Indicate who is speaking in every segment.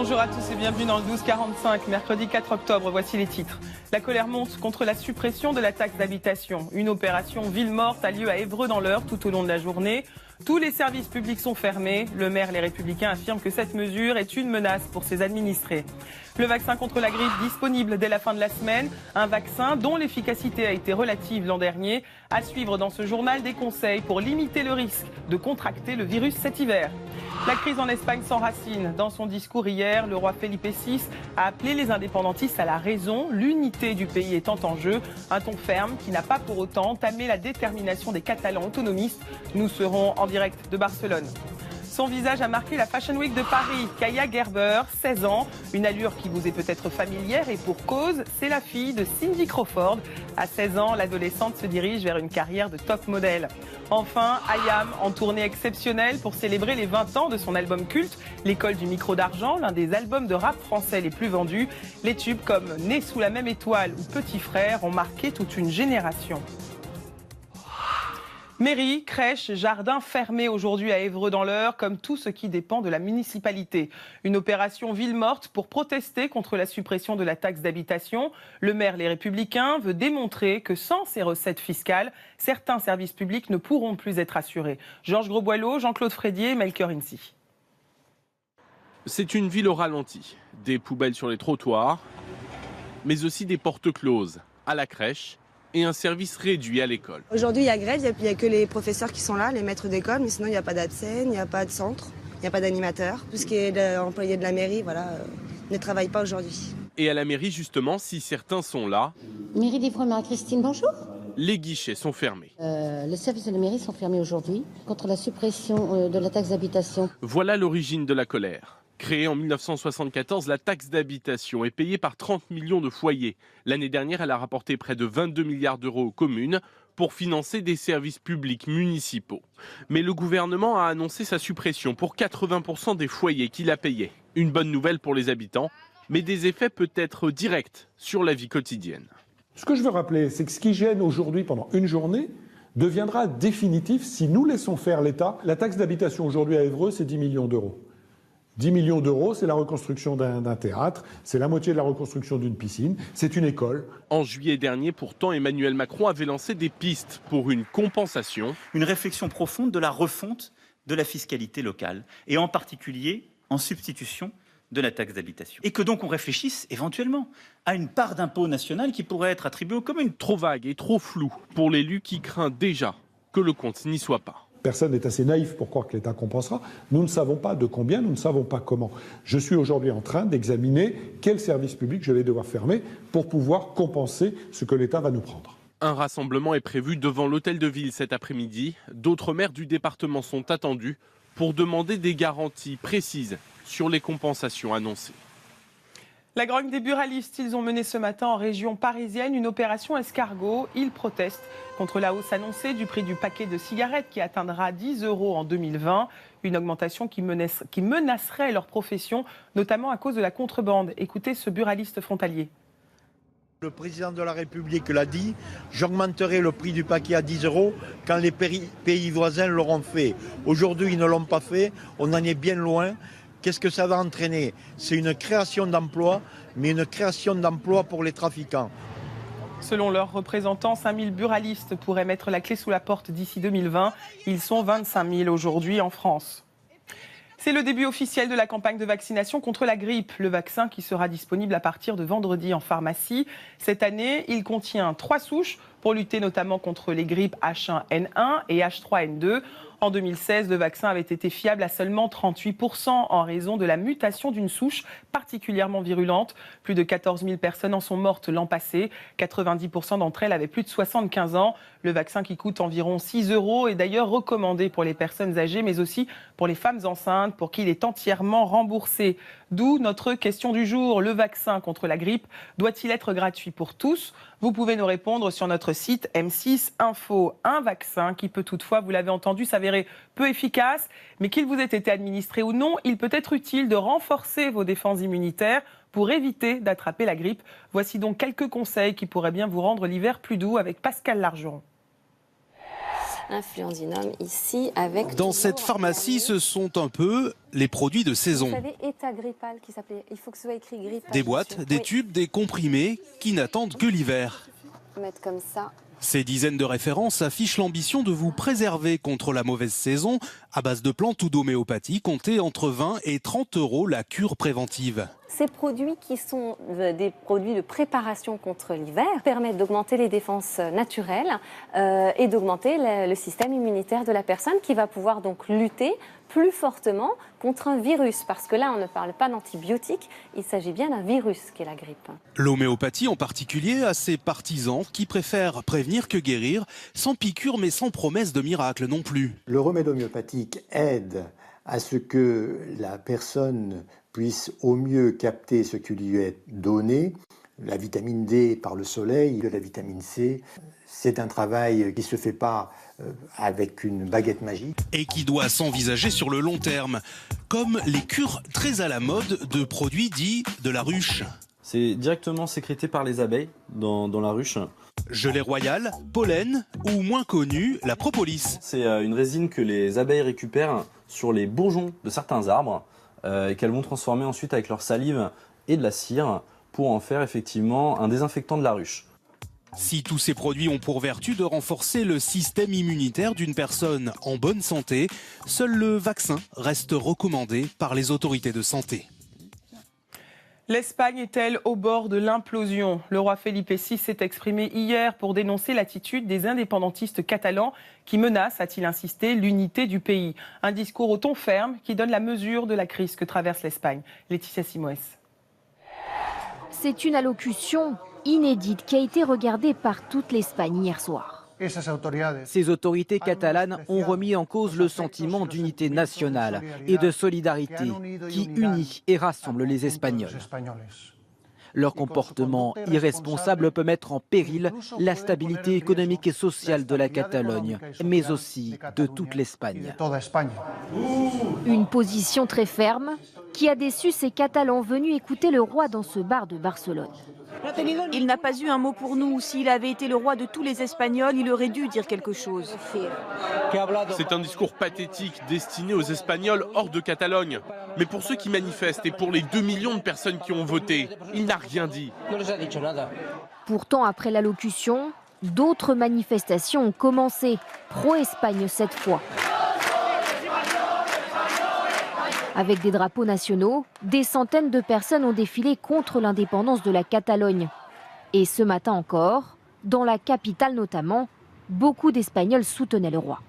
Speaker 1: Bonjour à tous et bienvenue dans le 12-45, mercredi 4 octobre, voici les titres. La colère monte contre la suppression de la taxe d'habitation. Une opération ville morte a lieu à Évreux dans l'Eure tout au long de la journée. Tous les services publics sont fermés. Le maire Les Républicains affirme que cette mesure est une menace pour ses administrés. Le vaccin contre la grippe disponible dès la fin de la semaine. Un vaccin dont l'efficacité a été relative l'an dernier. À suivre dans ce journal des conseils pour limiter le risque de contracter le virus cet hiver. La crise en Espagne s'enracine. Dans son discours hier, le roi Felipe VI a appelé les indépendantistes à la raison, l'unité du pays étant en jeu. Un ton ferme qui n'a pas pour autant entamé la détermination des Catalans autonomistes. Nous serons en direct de Barcelone. Son visage a marqué la Fashion Week de Paris. Kaia Gerber, 16 ans, une allure qui vous est peut-être familière et pour cause, c'est la fille de Cindy Crawford. À 16 ans, l'adolescente se dirige vers une carrière de top modèle. Enfin, I.Am en tournée exceptionnelle pour célébrer les 20 ans de son album culte, L'école du micro d'argent, l'un des albums de rap français les plus vendus. Les tubes comme Né sous la même étoile ou Petit frère ont marqué toute une génération. Mairie, crèche, jardin fermés aujourd'hui à Évreux dans l'Eure, comme tout ce qui dépend de la municipalité. Une opération ville morte pour protester contre la suppression de la taxe d'habitation. Le maire Les Républicains veut démontrer que sans ces recettes fiscales, certains services publics ne pourront plus être assurés. Georges Grosboileau, Jean-Claude Frédier, Melchior Insi.
Speaker 2: C'est une ville au ralenti. Des poubelles sur les trottoirs, mais aussi des portes closes à la crèche et un service réduit à l'école.
Speaker 3: Aujourd'hui, il y a grève, il n'y a que les professeurs qui sont là, les maîtres d'école, mais sinon, il n'y a pas d'ATSEN, il n'y a pas de centre, il n'y a pas d'animateur. Tout ce qui est employé de la mairie, ne travaille pas aujourd'hui.
Speaker 2: Et à la mairie, justement, si certains sont là,
Speaker 4: Mairie d'Évreux, Marie-Christine, bonjour.
Speaker 2: Les guichets sont fermés.
Speaker 4: Les services de la mairie sont fermés aujourd'hui contre la suppression de la taxe d'habitation.
Speaker 2: Voilà l'origine de la colère. Créée en 1974, la taxe d'habitation est payée par 30 millions de foyers. L'année dernière, elle a rapporté près de 22 milliards d'euros aux communes pour financer des services publics municipaux. Mais le gouvernement a annoncé sa suppression pour 80% des foyers qui la payaient. Une bonne nouvelle pour les habitants, mais des effets peut-être directs sur la vie quotidienne.
Speaker 5: Ce que je veux rappeler, c'est que ce qui gêne aujourd'hui pendant une journée deviendra définitif si nous laissons faire l'État. La taxe d'habitation aujourd'hui à Évreux, c'est 10 millions d'euros. 10 millions d'euros, c'est la reconstruction d'un théâtre, c'est la moitié de la reconstruction d'une piscine, c'est une école.
Speaker 2: En juillet dernier, pourtant, Emmanuel Macron avait lancé des pistes pour une compensation.
Speaker 6: Une réflexion profonde de la refonte de la fiscalité locale, et en particulier en substitution de la taxe d'habitation. Et que donc on réfléchisse éventuellement à une part d'impôt national qui pourrait être attribuée aux communes.
Speaker 2: Trop vague et trop flou pour l'élu qui craint déjà que le compte n'y soit pas.
Speaker 5: Personne n'est assez naïf pour croire que l'État compensera. Nous ne savons pas de combien, nous ne savons pas comment. Je suis aujourd'hui en train d'examiner quel service public je vais devoir fermer pour pouvoir compenser ce que l'État va nous prendre.
Speaker 2: Un rassemblement est prévu devant l'hôtel de ville cet après-midi. D'autres maires du département sont attendus pour demander des garanties précises sur les compensations annoncées.
Speaker 1: La grogne des buralistes, ils ont mené ce matin en région parisienne une opération escargot. Ils protestent contre la hausse annoncée du prix du paquet de cigarettes qui atteindra 10 € en 2020. Une augmentation qui menacerait leur profession, notamment à cause de la contrebande. Écoutez ce buraliste frontalier.
Speaker 7: Le président de la République l'a dit, j'augmenterai le prix du paquet à 10 € quand les pays voisins l'auront fait. Aujourd'hui, ils ne l'ont pas fait, on en est bien loin. Qu'est-ce que ça va entraîner? C'est une création d'emplois, mais une création d'emplois pour les trafiquants.
Speaker 1: Selon leurs représentants, 5 000 buralistes pourraient mettre la clé sous la porte d'ici 2020. Ils sont 25 000 aujourd'hui en France. C'est le début officiel de la campagne de vaccination contre la grippe. Le vaccin qui sera disponible à partir de vendredi en pharmacie. Cette année, il contient 3 souches pour lutter notamment contre les grippes H1N1 et H3N2. En 2016, le vaccin avait été fiable à seulement 38% en raison de la mutation d'une souche particulièrement virulente. Plus de 14 000 personnes en sont mortes l'an passé. 90% d'entre elles avaient plus de 75 ans. Le vaccin qui coûte environ 6 € est d'ailleurs recommandé pour les personnes âgées, mais aussi pour les femmes enceintes, pour qui il est entièrement remboursé. D'où notre question du jour. Le vaccin contre la grippe doit-il être gratuit pour tous? Vous pouvez nous répondre sur notre site M6 Info. Un vaccin qui peut toutefois, vous l'avez entendu, s'avérer peu efficace, mais qu'il vous ait été administré ou non, il peut être utile de renforcer vos défenses immunitaires pour éviter d'attraper la grippe. Voici donc quelques conseils qui pourraient bien vous rendre l'hiver plus doux avec Pascal Largeron.
Speaker 8: l'influenzinum ici avec...
Speaker 9: Dans cette pharmacie, ce sont un peu les produits de saison.
Speaker 8: Vous savez, état grippal qui s'appelait, il faut que ce soit écrit grippal.
Speaker 9: Des boîtes, des tubes, des comprimés qui n'attendent que l'hiver.
Speaker 8: Mettre comme ça.
Speaker 9: Ces dizaines de références affichent l'ambition de vous préserver contre la mauvaise saison. À base de plantes ou d'homéopathie, comptez entre 20 et 30 € la cure préventive.
Speaker 8: Ces produits qui sont des produits de préparation contre l'hiver permettent d'augmenter les défenses naturelles et d'augmenter le système immunitaire de la personne qui va pouvoir donc lutter plus fortement contre un virus. Parce que là, on ne parle pas d'antibiotiques, il s'agit bien d'un virus qui est la grippe.
Speaker 9: L'homéopathie en particulier a ses partisans qui préfèrent prévenir que guérir, sans piqûre mais sans promesse de miracle non plus.
Speaker 10: Le remède homéopathique aide à ce que la personne puisse au mieux capter ce qui lui est donné. La vitamine D par le soleil, de la vitamine C, c'est un travail qui ne se fait pas avec une baguette magique.
Speaker 9: Et qui doit s'envisager sur le long terme, comme les cures très à la mode de produits dits de la ruche.
Speaker 11: C'est directement sécrété par les abeilles dans la ruche.
Speaker 9: Gelée royale, pollen ou moins connu, la propolis.
Speaker 11: C'est une résine que les abeilles récupèrent sur les bourgeons de certains arbres et qu'elles vont transformer ensuite avec leur salive et de la cire pour en faire effectivement un désinfectant de la ruche.
Speaker 9: Si tous ces produits ont pour vertu de renforcer le système immunitaire d'une personne en bonne santé, seul le vaccin reste recommandé par les autorités de santé.
Speaker 1: L'Espagne est-elle au bord de l'implosion? Le roi Felipe VI s'est exprimé hier pour dénoncer l'attitude des indépendantistes catalans qui menacent, a-t-il insisté, l'unité du pays. Un discours au ton ferme qui donne la mesure de la crise que traverse l'Espagne. Laetitia Simoes.
Speaker 12: C'est une allocution inédite qui a été regardée par toute l'Espagne hier soir.
Speaker 13: Ces autorités catalanes ont remis en cause le sentiment d'unité nationale et de solidarité qui unit et rassemble les Espagnols. Leur comportement irresponsable peut mettre en péril la stabilité économique et sociale de la Catalogne, mais aussi de toute l'Espagne.
Speaker 12: Une position très ferme qui a déçu ces Catalans venus écouter le roi dans ce bar de Barcelone.
Speaker 14: Il n'a pas eu un mot pour nous. S'il avait été le roi de tous les Espagnols, il aurait dû dire quelque chose.
Speaker 2: C'est un discours pathétique destiné aux Espagnols hors de Catalogne. Mais pour ceux qui manifestent et pour les 2 millions de personnes qui ont voté, il n'a rien dit.
Speaker 12: Pourtant, après l'allocution, d'autres manifestations ont commencé, pro-Espagne cette fois. Avec des drapeaux nationaux, des centaines de personnes ont défilé contre l'indépendance de la Catalogne. Et ce matin encore, dans la capitale notamment, beaucoup d'Espagnols soutenaient le roi.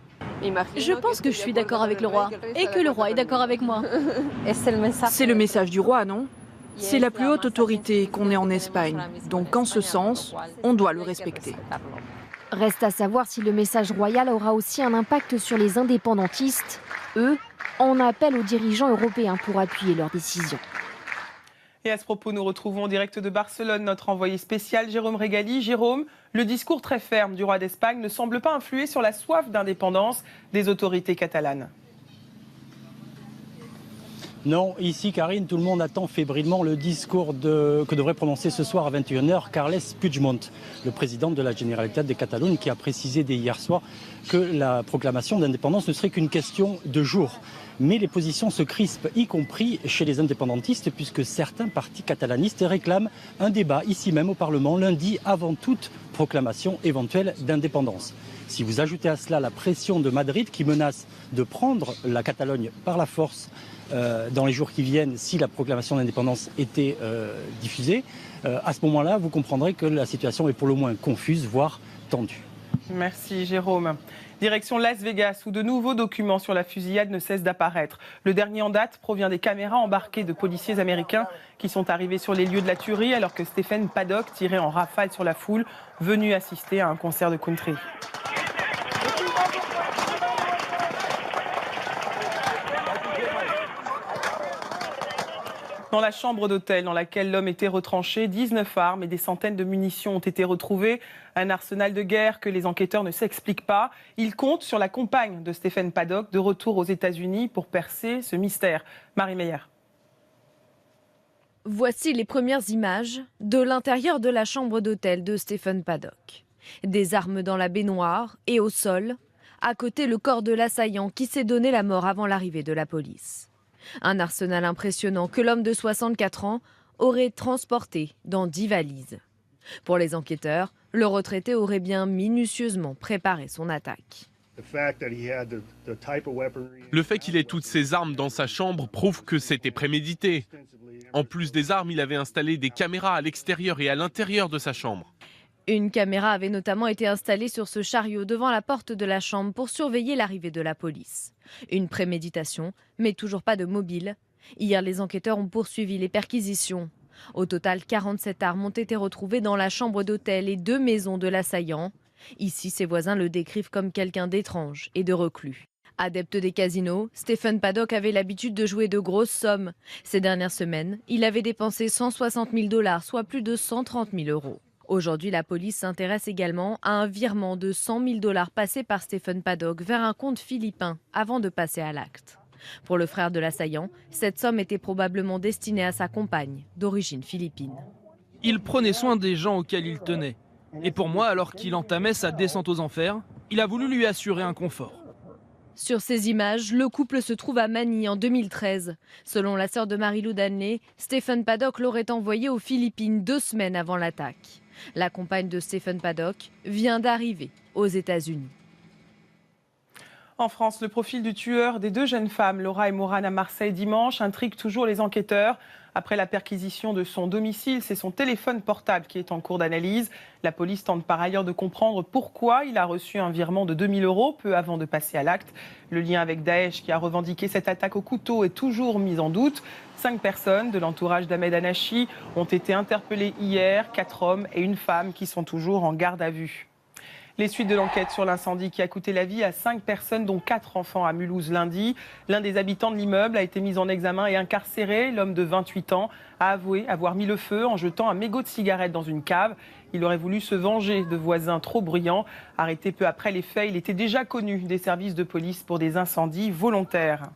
Speaker 14: Je pense que je suis d'accord avec le roi et que le roi est d'accord avec moi.
Speaker 15: C'est le message du roi, non? C'est la plus haute autorité qu'on ait en Espagne. Donc en ce sens, on doit le respecter.
Speaker 12: Reste à savoir si le message royal aura aussi un impact sur les indépendantistes. Eux en appellent aux dirigeants européens pour appuyer leurs décisions.
Speaker 1: Et à ce propos, nous retrouvons en direct de Barcelone notre envoyé spécial Jérôme Régali. Jérôme, le discours très ferme du roi d'Espagne ne semble pas influer sur la soif d'indépendance des autorités catalanes.
Speaker 16: Non, ici, Karine, tout le monde attend fébrilement le discours que devrait prononcer ce soir à 21h Carles Puigdemont, le président de la Generalitat de Catalogne, qui a précisé dès hier soir que la proclamation d'indépendance ne serait qu'une question de jours. Mais les positions se crispent, y compris chez les indépendantistes, puisque certains partis catalanistes réclament un débat ici même au Parlement lundi avant toute proclamation éventuelle d'indépendance. Si vous ajoutez à cela la pression de Madrid qui menace de prendre la Catalogne par la force dans les jours qui viennent si la proclamation d'indépendance était diffusée, à ce moment-là, vous comprendrez que la situation est pour le moins confuse, voire tendue.
Speaker 1: Merci Jérôme. Direction Las Vegas, où de nouveaux documents sur la fusillade ne cessent d'apparaître. Le dernier en date provient des caméras embarquées de policiers américains qui sont arrivés sur les lieux de la tuerie alors que Stephen Paddock tirait en rafale sur la foule venue assister à un concert de country. Dans la chambre d'hôtel dans laquelle l'homme était retranché, 19 armes et des centaines de munitions ont été retrouvées. Un arsenal de guerre que les enquêteurs ne s'expliquent pas. Ils comptent sur la compagne de Stephen Paddock de retour aux États-Unis pour percer ce mystère. Marie Meyer.
Speaker 17: Voici les premières images de l'intérieur de la chambre d'hôtel de Stephen Paddock. Des armes dans la baignoire et au sol, À côté, le corps de l'assaillant qui s'est donné la mort avant l'arrivée de la police. Un arsenal impressionnant que l'homme de 64 ans aurait transporté dans 10 valises. Pour les enquêteurs, le retraité aurait bien minutieusement préparé son attaque.
Speaker 2: Le fait qu'il ait toutes ces armes dans sa chambre prouve que c'était prémédité. En plus des armes, il avait installé des caméras à l'extérieur et à l'intérieur de sa chambre.
Speaker 17: Une caméra avait notamment été installée sur ce chariot devant la porte de la chambre pour surveiller l'arrivée de la police. Une préméditation, mais toujours pas de mobile. Hier, les enquêteurs ont poursuivi les perquisitions. Au total, 47 armes ont été retrouvées dans la chambre d'hôtel et 2 maisons de l'assaillant. Ici, ses voisins le décrivent comme quelqu'un d'étrange et de reclus. Adepte des casinos, Stephen Paddock avait l'habitude de jouer de grosses sommes. Ces dernières semaines, il avait dépensé 160 000 $, soit plus de 130 000 €. Aujourd'hui, la police s'intéresse également à un virement de 100 000 $ passé par Stephen Paddock vers un compte philippin avant de passer à l'acte. Pour le frère de l'assaillant, cette somme était probablement destinée à sa compagne, d'origine philippine.
Speaker 18: Il prenait soin des gens auxquels il tenait. Et pour moi, alors qu'il entamait sa descente aux enfers, il a voulu lui assurer un confort.
Speaker 17: Sur ces images, le couple se trouve à Manille en 2013. Selon la sœur de Marie-Lou Danley, Stephen Paddock l'aurait envoyé aux Philippines 2 semaines avant l'attaque. La compagne de Stephen Paddock vient d'arriver aux États-Unis.
Speaker 1: En France, le profil du tueur des 2 jeunes femmes, Laura et Maurane à Marseille dimanche, intrigue toujours les enquêteurs. Après la perquisition de son domicile, c'est son téléphone portable qui est en cours d'analyse. La police tente par ailleurs de comprendre pourquoi il a reçu un virement de 2 000 € peu avant de passer à l'acte. Le lien avec Daesh, qui a revendiqué cette attaque au couteau, est toujours mis en doute. 5 personnes de l'entourage d'Ahmed Anachi ont été interpellées hier, 4 hommes et une femme qui sont toujours en garde à vue. Les suites de l'enquête sur l'incendie qui a coûté la vie à 5 personnes, dont 4 enfants à Mulhouse lundi. L'un des habitants de l'immeuble a été mis en examen et incarcéré. L'homme de 28 ans a avoué avoir mis le feu en jetant un mégot de cigarette dans une cave. Il aurait voulu se venger de voisins trop bruyants. Arrêté peu après les faits, il était déjà connu des services de police pour des incendies volontaires.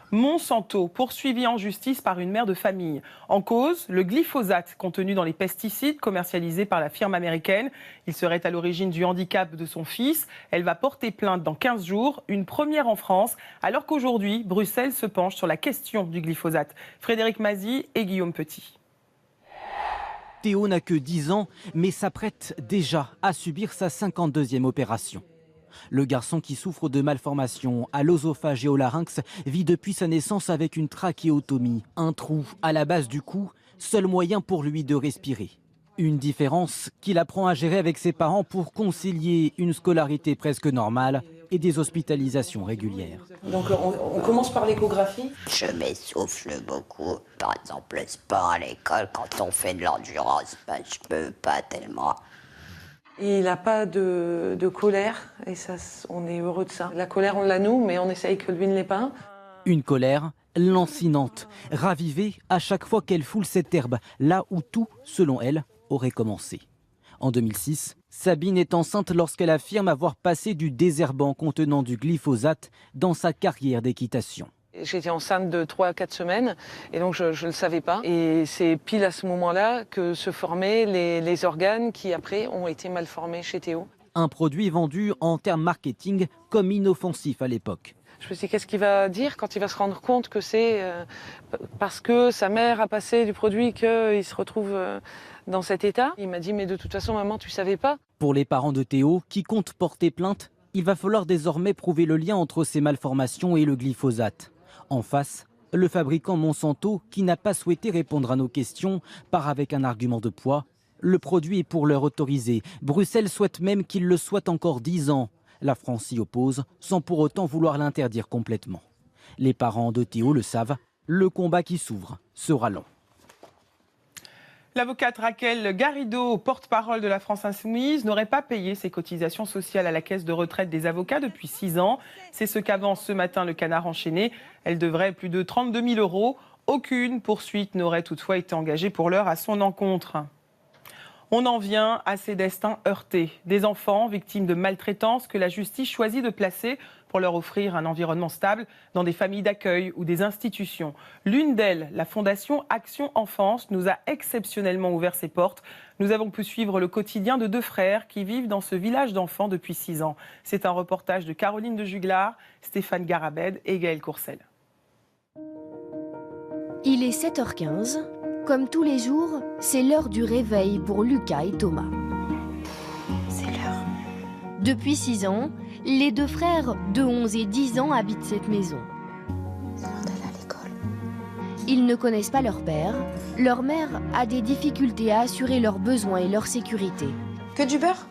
Speaker 1: Monsanto, poursuivi en justice par une mère de famille. En cause, le glyphosate contenu dans les pesticides commercialisés par la firme américaine. Il serait à l'origine du handicap de son fils. Elle va porter plainte dans 15 jours, une première en France, alors qu'aujourd'hui, Bruxelles se penche sur la question du glyphosate. Frédéric Mazy et Guillaume Petit.
Speaker 13: Théo n'a que 10 ans, mais s'apprête déjà à subir sa 52e opération. Le garçon qui souffre de malformations à l'œsophage et au larynx vit depuis sa naissance avec une trachéotomie, un trou à la base du cou, seul moyen pour lui de respirer. Une différence qu'il apprend à gérer avec ses parents pour concilier une scolarité presque normale et des hospitalisations régulières.
Speaker 19: Donc on commence par l'échographie.
Speaker 20: Je m'essouffle beaucoup. Par exemple, le sport à l'école, quand on fait de l'endurance, je peux pas tellement.
Speaker 19: Il n'a pas de colère, et ça, on est heureux de ça. La colère, on l'a nous, mais on essaye que lui ne l'ait pas.
Speaker 13: Une colère lancinante, ravivée à chaque fois qu'elle foule cette herbe, là où tout, selon elle, aurait commencé. En 2006, Sabine est enceinte lorsqu'elle affirme avoir passé du désherbant contenant du glyphosate dans sa carrière d'équitation.
Speaker 19: J'étais enceinte de 3 à 4 semaines et donc je ne le savais pas. Et c'est pile à ce moment-là que se formaient les organes qui après ont été mal formés chez Théo.
Speaker 13: Un produit vendu en termes marketing comme inoffensif à l'époque.
Speaker 19: Je me suis dit, qu'est-ce qu'il va dire quand il va se rendre compte que c'est parce que sa mère a passé du produit qu'il se retrouve dans cet état. Il m'a dit, mais de toute façon, maman, tu savais pas.
Speaker 13: Pour les parents de Théo qui comptent porter plainte, il va falloir désormais prouver le lien entre ces malformations et le glyphosate. En face, le fabricant Monsanto, qui n'a pas souhaité répondre à nos questions, part avec un argument de poids. Le produit est pour l'heure autorisé. Bruxelles souhaite même qu'il le soit encore 10 ans. La France s'y oppose, sans pour autant vouloir l'interdire complètement. Les parents de Théo le savent, le combat qui s'ouvre sera long.
Speaker 1: L'avocate Raquel Garrido, porte-parole de la France Insoumise, n'aurait pas payé ses cotisations sociales à la caisse de retraite des avocats depuis 6 ans. C'est ce qu'avance ce matin le Canard enchaîné. Elle devrait plus de 32 000 €. Aucune poursuite n'aurait toutefois été engagée pour l'heure à son encontre. On en vient à ces destins heurtés. Des enfants victimes de maltraitance que la justice choisit de placer pour leur offrir un environnement stable dans des familles d'accueil ou des institutions. L'une d'elles, la Fondation Action Enfance, nous a exceptionnellement ouvert ses portes. Nous avons pu suivre le quotidien de deux frères qui vivent dans ce village d'enfants depuis 6 ans. C'est un reportage de Caroline de Juglar, Stéphane Garabed et Gaël Courcel.
Speaker 12: Il est 7h15. Comme tous les jours, c'est l'heure du réveil pour Lucas et Thomas.
Speaker 8: C'est l'heure.
Speaker 12: Depuis 6 ans, les deux frères de 11 et 10 ans habitent cette maison.
Speaker 8: C'est l'heure d'aller à l'école.
Speaker 12: Ils ne connaissent pas leur père. Leur mère a des difficultés à assurer leurs besoins et leur sécurité.
Speaker 21: Que du beurre?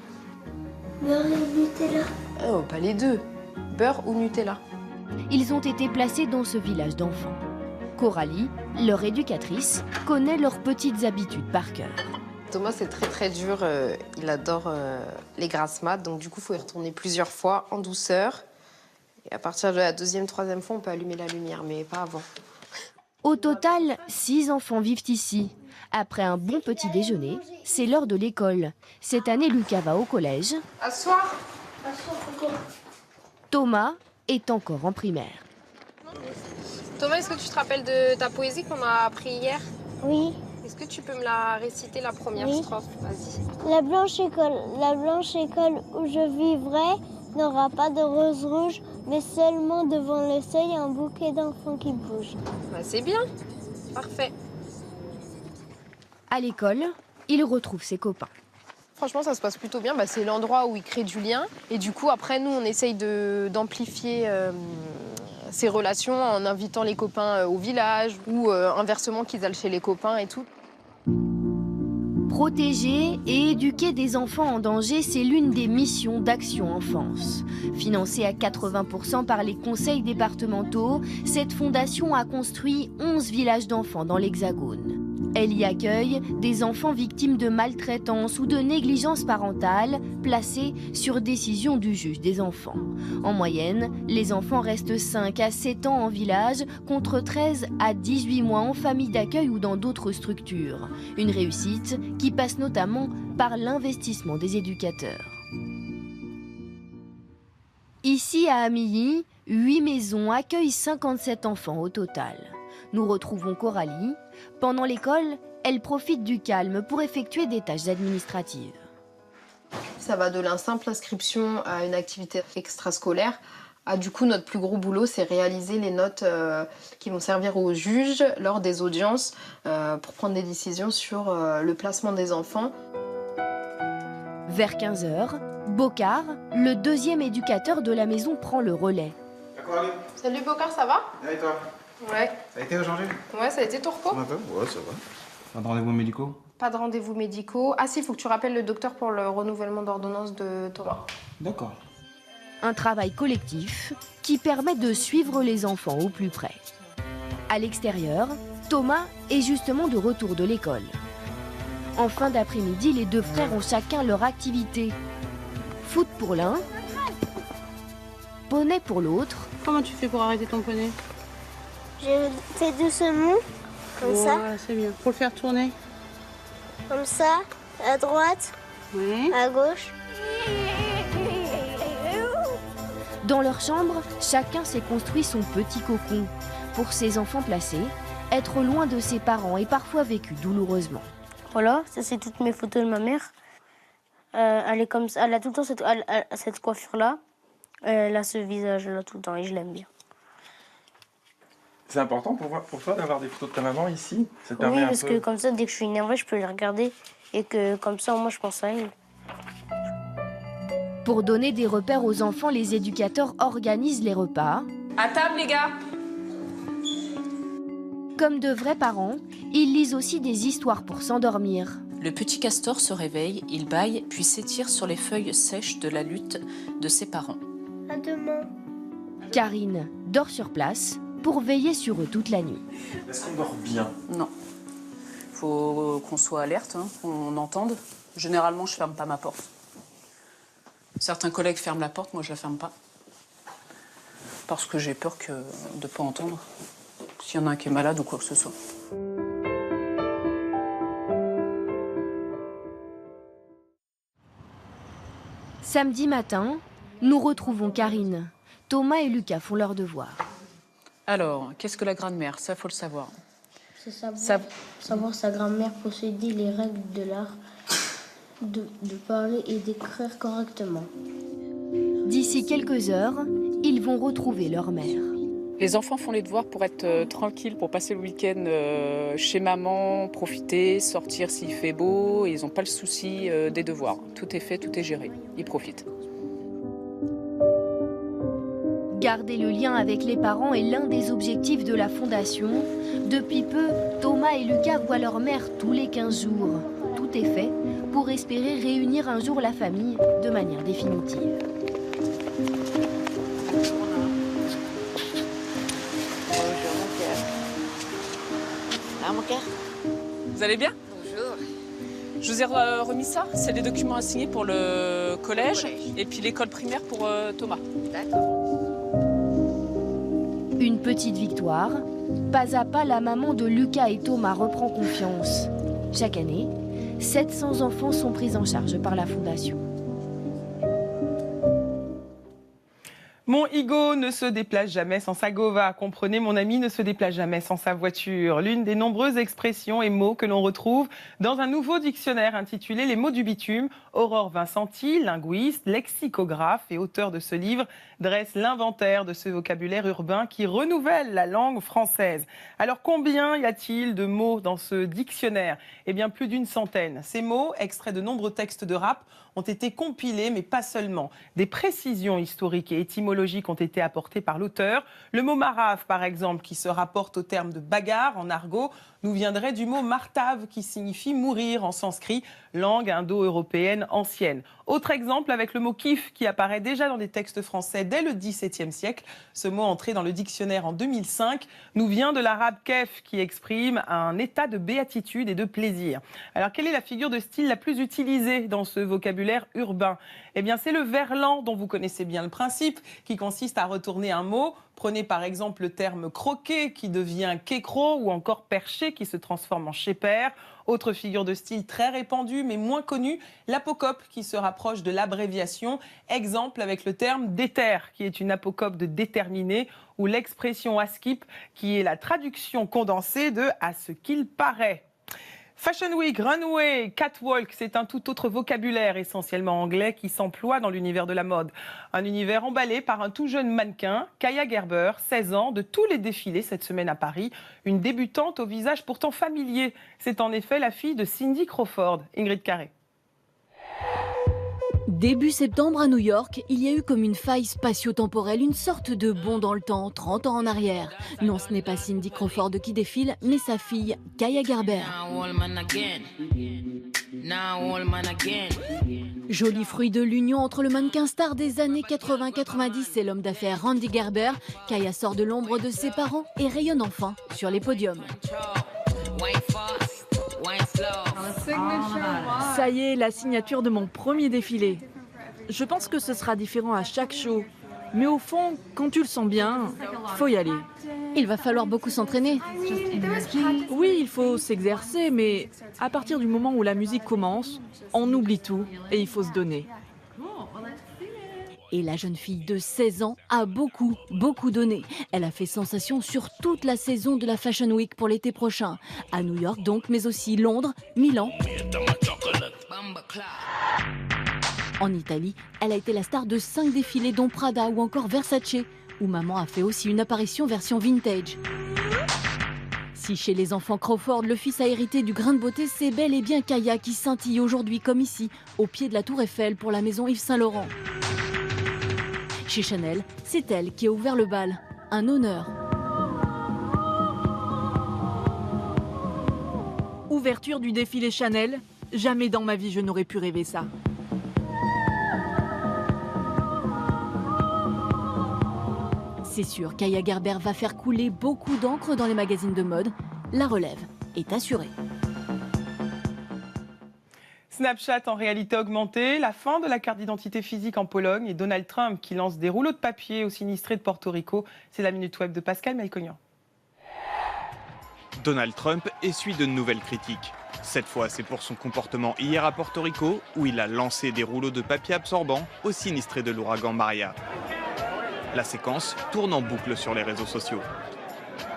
Speaker 22: Beurre et Nutella.
Speaker 21: Oh, pas les deux. Beurre ou Nutella.
Speaker 12: Ils ont été placés dans ce village d'enfants. Coralie, leur éducatrice, connaît leurs petites habitudes par cœur.
Speaker 21: Thomas, c'est très dur. Il adore les grasses mat, donc du coup, il faut y retourner plusieurs fois en douceur. Et à partir de la 2e, 3e fois, on peut allumer la lumière, mais pas avant.
Speaker 12: Au total, 6 enfants vivent ici. Après un bon petit déjeuner, c'est l'heure de l'école. Cette année, Lucas va au collège.
Speaker 21: Asseoir.
Speaker 12: Thomas est encore en primaire.
Speaker 21: Thomas, est-ce que tu te rappelles de ta poésie qu'on a appris hier?
Speaker 22: Oui.
Speaker 21: Est-ce que tu peux me la réciter, la première strophe? Vas-y.
Speaker 22: La blanche école où je vivrai n'aura pas de rose rouge, mais seulement devant le seuil un bouquet d'enfants qui bougent.
Speaker 21: Bah, c'est bien. Parfait.
Speaker 12: À l'école, il retrouve ses copains.
Speaker 21: Franchement, ça se passe plutôt bien. Bah, c'est l'endroit où il crée du lien. Et du coup, après, nous, on essaye d'amplifier ces relations en invitant les copains au village ou inversement qu'ils aillent chez les copains et tout.
Speaker 12: Protéger et éduquer des enfants en danger, c'est l'une des missions d'Action Enfance. Financée à 80% par les conseils départementaux, cette fondation a construit 11 villages d'enfants dans l'Hexagone. Elle y accueille des enfants victimes de maltraitance ou de négligence parentale, placés sur décision du juge des enfants. En moyenne, les enfants restent 5 à 7 ans en village, contre 13 à 18 mois en famille d'accueil ou dans d'autres structures. Une réussite qui passe notamment par l'investissement des éducateurs. Ici à Amilly, 8 maisons accueillent 57 enfants au total. Nous retrouvons Coralie. Pendant l'école, elle profite du calme pour effectuer des tâches administratives.
Speaker 21: Ça va de la simple inscription à une activité extrascolaire. Du coup, notre plus gros boulot, c'est réaliser les notes qui vont servir aux juges lors des audiences pour prendre des décisions sur le placement des enfants.
Speaker 12: Vers 15h, Bocard, le deuxième éducateur de la maison, prend le relais.
Speaker 21: Salut Bocard, ça va?
Speaker 23: Et toi?
Speaker 21: Ouais.
Speaker 23: Ça a été aujourd'hui?
Speaker 21: Ouais, ça a été ton repos?
Speaker 23: Ouais, ça va. Pas de rendez-vous médicaux?
Speaker 21: Pas de rendez-vous médicaux. Ah si, il faut que tu rappelles le docteur pour le renouvellement d'ordonnance de Thomas.
Speaker 23: D'accord.
Speaker 12: Un travail collectif qui permet de suivre les enfants au plus près. À l'extérieur, Thomas est justement de retour de l'école. En fin d'après-midi, les deux frères ont chacun leur activité. Foot pour l'un, poney pour l'autre.
Speaker 24: Comment tu fais pour arrêter ton poney?
Speaker 22: Je fais doucement, comme ça.
Speaker 24: Ouais, c'est bien. Pour le faire tourner?
Speaker 22: Comme ça, à droite, à gauche.
Speaker 12: Dans leur chambre, chacun s'est construit son petit cocon. Pour ces enfants placés, être loin de ses parents est parfois vécu douloureusement.
Speaker 22: Voilà, ça c'est toutes mes photos de ma mère. Elle est comme ça, elle a tout le temps cette coiffure-là. Elle a ce visage-là tout le temps et je l'aime bien.
Speaker 23: C'est important pour toi d'avoir des photos de ta maman ici? Ça te
Speaker 22: Oui,
Speaker 23: permet
Speaker 22: parce
Speaker 23: un peu...
Speaker 22: que comme ça, dès que je suis énervée, je peux les regarder. Et que comme ça, moi, je pense à elle.
Speaker 12: Pour donner des repères aux enfants, les éducateurs organisent les repas.
Speaker 21: À table, les gars!
Speaker 12: Comme de vrais parents, ils lisent aussi des histoires pour s'endormir.
Speaker 25: Le petit castor se réveille, il bâille, puis s'étire sur les feuilles sèches de la lutte de ses parents.
Speaker 22: À demain.
Speaker 12: Karine dort sur place pour veiller sur eux toute la nuit.
Speaker 23: Est-ce qu'on dort bien?
Speaker 25: Non. Il faut qu'on soit alerte, qu'on entende. Généralement, je ferme pas ma porte. Certains collègues ferment la porte, moi je la ferme pas. Parce que j'ai peur de ne pas entendre. S'il y en a un qui est malade ou quoi que ce soit.
Speaker 12: Samedi matin, nous retrouvons Karine. Thomas et Lucas font leur devoir.
Speaker 25: Alors, qu'est-ce que la grammaire? Ça, faut le savoir.
Speaker 22: C'est savoir sa grammaire, posséder les règles de l'art, de parler et d'écrire correctement.
Speaker 12: D'ici quelques heures, ils vont retrouver leur mère.
Speaker 25: Les enfants font les devoirs pour être tranquilles, pour passer le week-end chez maman, profiter, sortir s'il fait beau. Et ils n'ont pas le souci des devoirs. Tout est fait, tout est géré. Ils profitent.
Speaker 12: Garder le lien avec les parents est l'un des objectifs de la Fondation. Depuis peu, Thomas et Lucas voient leur mère tous les 15 jours. Tout est fait pour espérer réunir un jour la famille de manière définitive.
Speaker 25: Vous allez bien?
Speaker 3: Bonjour.
Speaker 25: Je vous ai remis ça. C'est des documents à signer pour le collège et puis l'école primaire pour Thomas.
Speaker 3: D'accord.
Speaker 12: Une petite victoire. Pas à pas, la maman de Lucas et Thomas reprend confiance. Chaque année, 700 enfants sont pris en charge par la Fondation.
Speaker 1: Mon Igo ne se déplace jamais sans sa gova. Comprenez, mon ami ne se déplace jamais sans sa voiture. L'une des nombreuses expressions et mots que l'on retrouve dans un nouveau dictionnaire intitulé Les mots du bitume. Aurore Vincenti, linguiste, lexicographe et auteur de ce livre, dresse l'inventaire de ce vocabulaire urbain qui renouvelle la langue française. Alors combien y a-t-il de mots dans ce dictionnaire? Eh bien plus d'une centaine. Ces mots, extraits de nombreux textes de rap, ont été compilés, mais pas seulement. Des précisions historiques et étymologiques ont été apportées par l'auteur. Le mot marave, par exemple, qui se rapporte au terme de bagarre en argot, nous viendrait du mot martave, qui signifie mourir en sanskrit, langue indo-européenne ancienne. Autre exemple avec le mot kif, qui apparaît déjà dans des textes français dès le XVIIe siècle. Ce mot, entré dans le dictionnaire en 2005, nous vient de l'arabe kef, qui exprime un état de béatitude et de plaisir. Alors, quelle est la figure de style la plus utilisée dans ce vocabulaire urbain? Eh bien, c'est le verlan, dont vous connaissez bien le principe, qui consiste à retourner un mot. Prenez par exemple le terme croquer, qui devient kécro, ou encore perché, qui se transforme en chépère. Autre figure de style très répandue, mais moins connue, l'apocope, qui se rapproche de l'abréviation. Exemple avec le terme déter, qui est une apocope de déterminer, ou l'expression askip, qui est la traduction condensée de « à ce qu'il paraît ». Fashion Week, runway, catwalk, c'est un tout autre vocabulaire essentiellement anglais qui s'emploie dans l'univers de la mode. Un univers emballé par un tout jeune mannequin, Kaia Gerber, 16 ans, de tous les défilés cette semaine à Paris. Une débutante au visage pourtant familier. C'est en effet la fille de Cindy Crawford. Ingrid Carré.
Speaker 12: Début septembre à New York, il y a eu comme une faille spatio-temporelle, une sorte de bond dans le temps, 30 ans en arrière. Non, ce n'est pas Cindy Crawford qui défile, mais sa fille, Kaia Gerber. Joli fruit de l'union entre le mannequin star des années 80-90 et l'homme d'affaires Randy Gerber, Kaia sort de l'ombre de ses parents et rayonne enfin sur les podiums.
Speaker 15: Ça y est, la signature de mon premier défilé. Je pense que ce sera différent à chaque show. Mais au fond, quand tu le sens bien, faut y aller.
Speaker 12: Il va falloir beaucoup s'entraîner.
Speaker 15: Oui, il faut s'exercer, mais à partir du moment où la musique commence, on oublie tout et il faut se donner.
Speaker 12: Et la jeune fille de 16 ans a beaucoup donné. Elle a fait sensation sur toute la saison de la Fashion Week pour l'été prochain. À New York donc, mais aussi Londres, Milan. En Italie, elle a été la star de 5 défilés dont Prada ou encore Versace, où maman a fait aussi une apparition version vintage. Si chez les enfants Crawford, le fils a hérité du grain de beauté, c'est bel et bien Kaia qui scintille aujourd'hui comme ici, au pied de la Tour Eiffel pour la maison Yves Saint Laurent. Chez Chanel, c'est elle qui a ouvert le bal. Un honneur.
Speaker 15: Ouverture du défilé Chanel, jamais dans ma vie je n'aurais pu rêver ça.
Speaker 12: C'est sûr, Kaia Gerber va faire couler beaucoup d'encre dans les magazines de mode. La relève est assurée.
Speaker 1: Snapchat en réalité augmentée, la fin de la carte d'identité physique en Pologne et Donald Trump qui lance des rouleaux de papier aux sinistrés de Porto Rico. C'est la Minute Web de Pascal Maïcognan.
Speaker 4: Donald Trump essuie de nouvelles critiques. Cette fois, c'est pour son comportement hier à Porto Rico, où il a lancé des rouleaux de papier absorbant aux sinistrés de l'ouragan Maria. La séquence tourne en boucle sur les réseaux sociaux.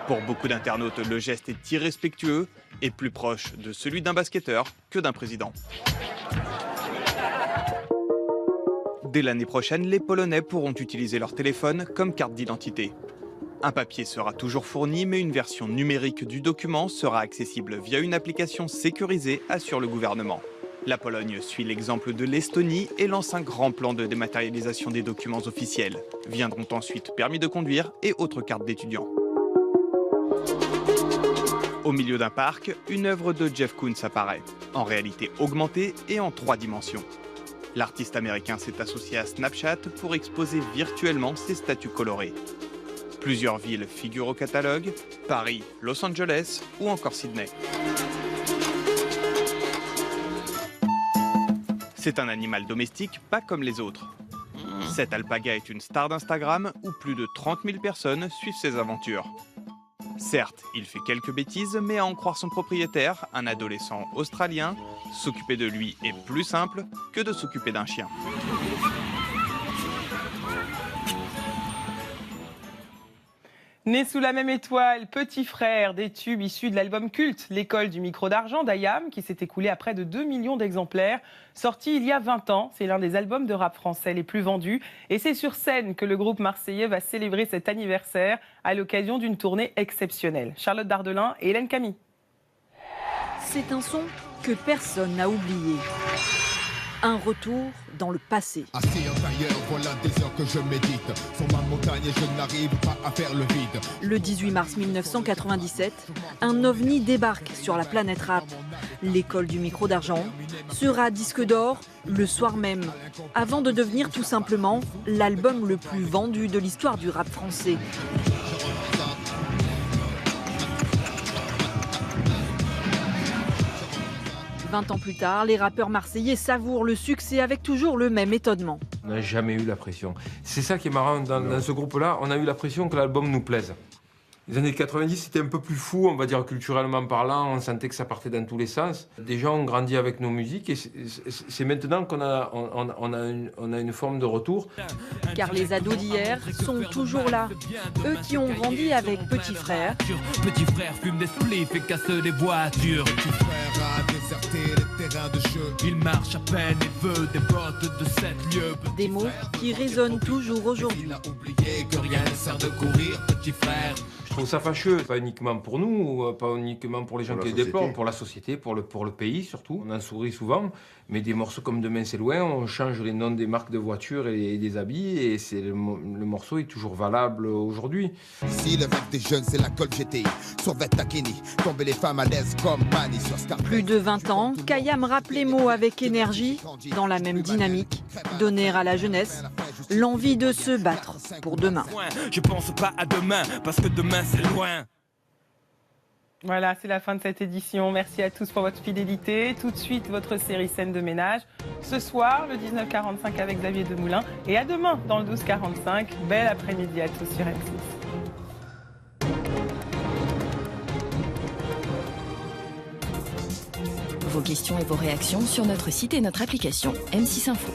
Speaker 4: Pour beaucoup d'internautes, le geste est irrespectueux et plus proche de celui d'un basketteur que d'un président. Dès l'année prochaine, les Polonais pourront utiliser leur téléphone comme carte d'identité. Un papier sera toujours fourni, mais une version numérique du document sera accessible via une application sécurisée, assure le gouvernement. La Pologne suit l'exemple de l'Estonie et lance un grand plan de dématérialisation des documents officiels. Viendront ensuite permis de conduire et autres cartes d'étudiants. Au milieu d'un parc, une œuvre de Jeff Koons apparaît, en réalité augmentée et en 3 dimensions. L'artiste américain s'est associé à Snapchat pour exposer virtuellement ses statues colorées. Plusieurs villes figurent au catalogue, Paris, Los Angeles ou encore Sydney. C'est un animal domestique pas comme les autres. Cette alpaga est une star d'Instagram où plus de 30 000 personnes suivent ses aventures. Certes, il fait quelques bêtises, mais à en croire son propriétaire, un adolescent australien, s'occuper de lui est plus simple que de s'occuper d'un chien.
Speaker 1: Né sous la même étoile, Petit Frère, des tubes issus de l'album culte L'école du micro d'argent d'Ayam, qui s'est écoulé à près de 2 millions d'exemplaires. Sorti il y a 20 ans, c'est l'un des albums de rap français les plus vendus. Et c'est sur scène que le groupe marseillais va célébrer cet anniversaire à l'occasion d'une tournée exceptionnelle. Charlotte Dardelin et Hélène Camille.
Speaker 15: C'est un son que personne n'a oublié. Un retour dans le passé.
Speaker 3: Assis en tailleur, voilà des heures que je médite. Sur ma montagne, je n'arrive pas à faire le vide.
Speaker 15: Le 18 mars 1997, un ovni débarque sur la planète rap. L'école du micro d'argent sera disque d'or le soir même, avant de devenir tout simplement l'album le plus vendu de l'histoire du rap français. 20 ans plus tard, les rappeurs marseillais savourent le succès avec toujours le même étonnement.
Speaker 5: On n'a jamais eu la pression. C'est ça qui est marrant dans ce groupe-là, on a eu la pression que l'album nous plaise. Les années 90, c'était un peu plus fou, on va dire culturellement parlant, on sentait que ça partait dans tous les sens. Des gens ont grandi avec nos musiques et c'est maintenant qu'on a, on a une forme de retour.
Speaker 15: Car les ados d'hier sont toujours là, eux qui ont grandi avec Petit Frère.
Speaker 6: Petit Frère fume des spliffs et casse des voitures.
Speaker 3: Petit Frère a déserté les terrains de jeu.
Speaker 6: Il marche à peine et veut des bottes de 7 lieues.
Speaker 15: Des mots qui résonnent toujours aujourd'hui.
Speaker 3: Il a oublié que rien ne sert de courir, Petit Frère.
Speaker 5: Je trouve ça fâcheux, pas uniquement pour nous, pas uniquement pour les gens qui les déplorent, pour la société, pour le pays surtout. On en sourit souvent, mais des morceaux comme Demain c'est loin, on change les noms des marques de voitures et des habits, et le morceau est toujours valable aujourd'hui.
Speaker 3: Ici, le rêve des jeunes, c'est la Colt GTI, sur Takini, tomber les femmes à l'aise comme Manny sur Scarface.
Speaker 15: Plus de 20 ans, Kayam rappe les mots avec énergie, dans la même dynamique, donner à la jeunesse l'envie de se battre pour demain.
Speaker 6: Je pense pas à demain, parce que demain c'est loin.
Speaker 1: Voilà, c'est la fin de cette édition. Merci à tous pour votre fidélité. Tout de suite, votre série Scène de ménage. Ce soir, le 19h45 avec Xavier Demoulin. Et à demain, dans le 12h45. Bel après-midi à tous sur M6.
Speaker 7: Vos questions et vos réactions sur notre site et notre application M6 Info.